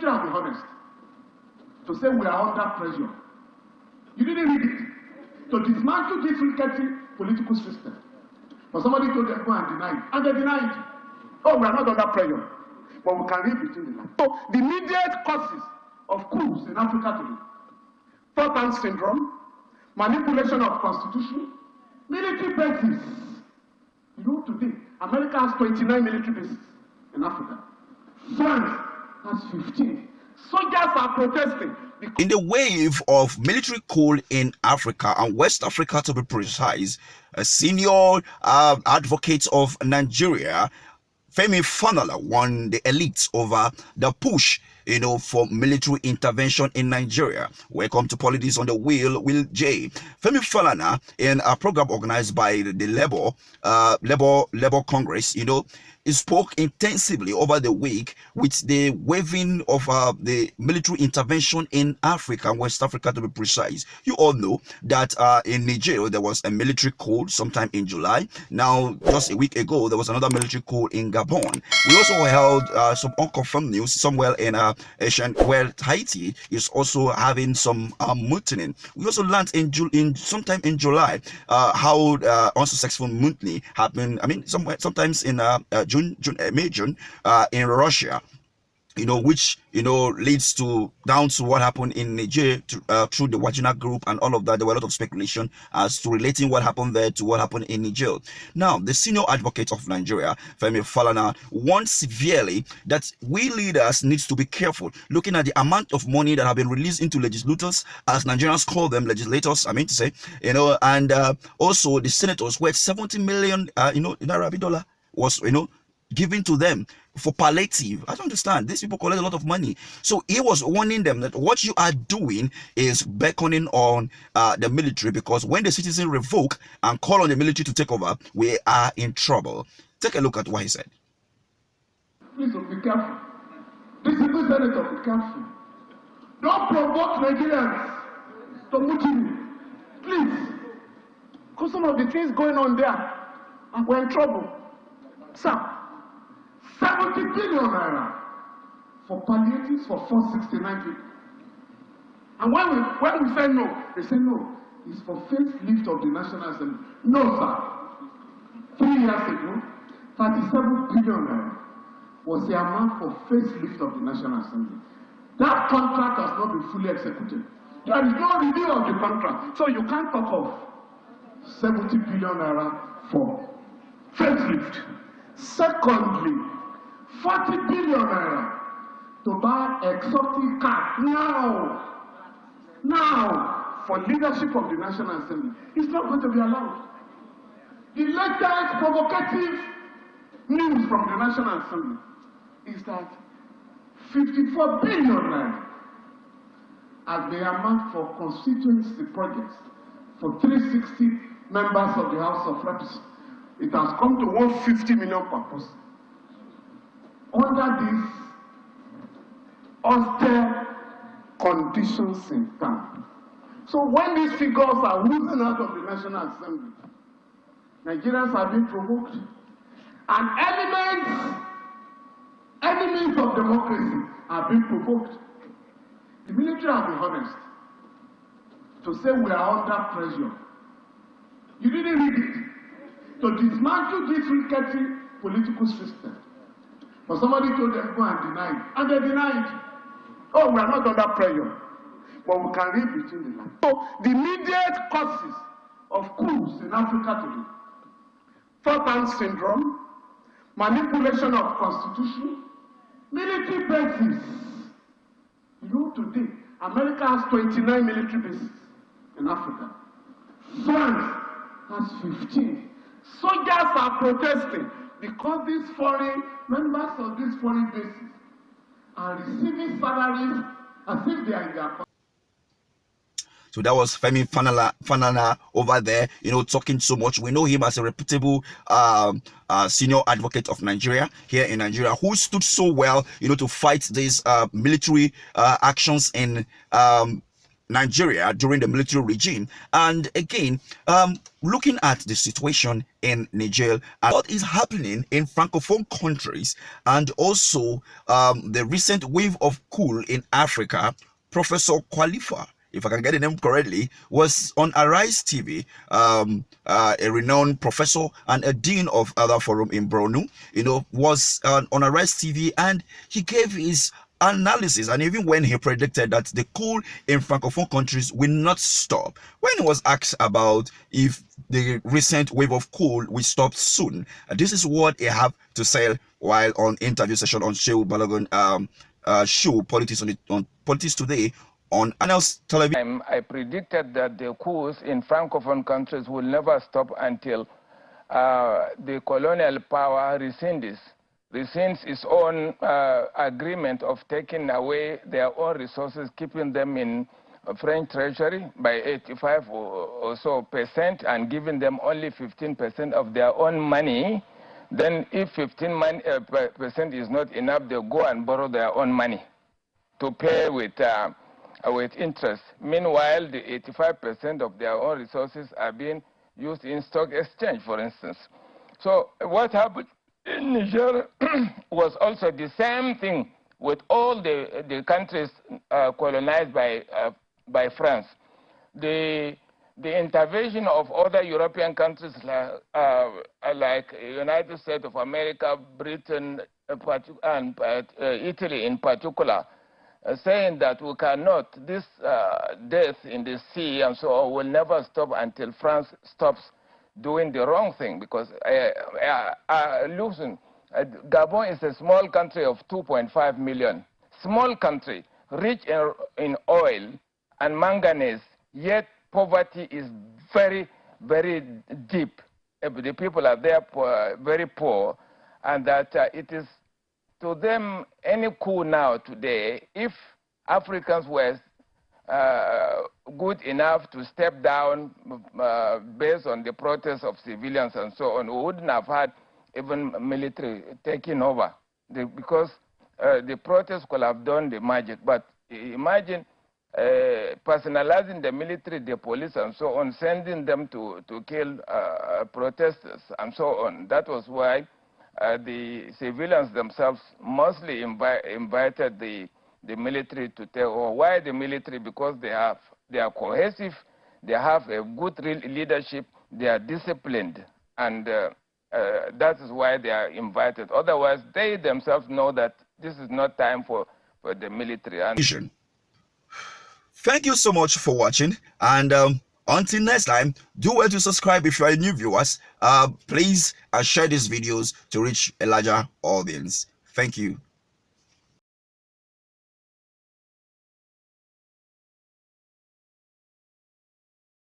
military have been honest to say we are under pressure. You didn't read it. To dismantle this rickety political system. But somebody told them go and deny it. And they denied it. Oh, we are not under pressure. But we can read between the lines. So the immediate causes of coups in Africa today: third hand syndrome, manipulation of constitution, military bases. You know, today, America has 29 military bases in Africa. France has 15. Soldiers are protesting. In the wave of military coup in Africa, and West Africa to be precise, a senior advocate of Nigeria, Femi Falana, won the elites over the push, for military intervention in Nigeria. Welcome to Politics on the Wheel, Will J. Femi Falana, in a program organized by the Labour Congress, he spoke intensively over the week with the waving of the military intervention in Africa, West Africa to be precise. You all know that in Niger there was a military coup sometime in July. Now, just a week ago, there was another military coup in Gabon. We also held some unconfirmed news somewhere in Asian, where Haiti is also having some mutiny. We also learned sometime in July how unsuccessful mutiny happened. I mean, sometimes in May, June, in Russia, which leads down to what happened in Niger through the Wagner group and all of that. There were a lot of speculation as to relating what happened there to what happened in Niger. Now, the senior advocate of Nigeria, Femi Falana, warned severely that we leaders need to be careful looking at the amount of money that have been released into legislators, as Nigerians call them, legislators, I mean to say, and also the senators, where 70 million, Arabic dollar was, given to them for palliative. I don't understand. These people collect a lot of money. So he was warning them that what you are doing is beckoning on the military, because when the citizens revoke and call on the military to take over, we are in trouble. Take a look at what he said. Please be careful. This is the senator, be careful. Don't provoke Nigerians to mutiny. Please. Because some of the things going on there, and we're in trouble. Sir, 70 billion naira for palliatives for 469 people. And when we say no, they say no. It's for facelift of the National Assembly. No, sir. 3 years ago, 37 billion naira was the amount for facelift of the National Assembly. That contract has not been fully executed. There is no review of the contract. So you can't talk of 70 billion naira for facelift. Secondly, 40 billion naira to buy exotic cars now for leadership of the National Assembly. It's not going to be allowed. The latest provocative news from the National Assembly is that 54 billion naira as the amount for constituency projects for 360 members of the House of Reps. It has come to 150 million per person. Under these austere conditions in town. So when these figures are oozing out of the National Assembly, Nigerians are being provoked. And enemies of democracy are being provoked. The military have been honest to say we are under pressure. You didn't read it. To dismantle this rickety political system. But somebody told them go and deny it. And they denied it. Oh, we are not under pressure. But we can read between the lines. So the immediate causes of coups in Africa today: third hand syndrome, manipulation of constitution, military bases. Today, America has 29 military bases in Africa. France has 15. Soldiers are protesting because these foreign members of these foreign bases are receiving salaries as if they are in their country. So that was Femi Falana over there, talking so much. We know him as a reputable senior advocate of Nigeria, here in Nigeria, who stood so well, to fight these military actions in Nigeria during the military regime. And again, looking at the situation in Niger and what is happening in Francophone countries, and also the recent wave of coup in Africa, Professor Khalifa, if I can get the name correctly, was on Arise TV, a renowned professor and a dean of other forum in Bronu, was on Arise TV, and he gave his analysis, and even when he predicted that the coup in Francophone countries will not stop. When he was asked about if the recent wave of coup will stop soon, this is what he had to say while on interview session on Shehu Balogun show on Politics Today on Annals Television. I predicted that the coups in Francophone countries will never stop until the colonial power rescinds its own agreement of taking away their own resources, keeping them in French treasury by 85 or so percent, and giving them only 15% of their own money. Then if 15% is not enough, they'll go and borrow their own money to pay with interest. Meanwhile, the 85% of their own resources are being used in stock exchange, for instance. So what happened in Niger was also the same thing with all the countries colonized by France. The intervention of other European countries like United States of America, Britain, and Italy in particular, saying that we cannot, this death in the sea and so on will never stop until France stops doing the wrong thing. Because, listen, Gabon is a small country of 2.5 million. Small country, rich in oil and manganese, yet poverty is very, very deep. The people are there very poor, and that it is to them any coup now today, if Africans were good enough to step down based on the protests of civilians and so on, we wouldn't have had even military taking over, because the protests could have done the magic. But imagine personalizing the military, the police and so on, sending them to kill protesters and so on. That was why the civilians themselves mostly invited the military to take over. Why the military? Because they are cohesive, they have a good leadership, they are disciplined, and that is why they are invited. Otherwise, they themselves know that this is not time for the military. And thank you so much for watching, and until next time, do well to subscribe if you are new viewers. Please share these videos to reach a larger audience. Thank you.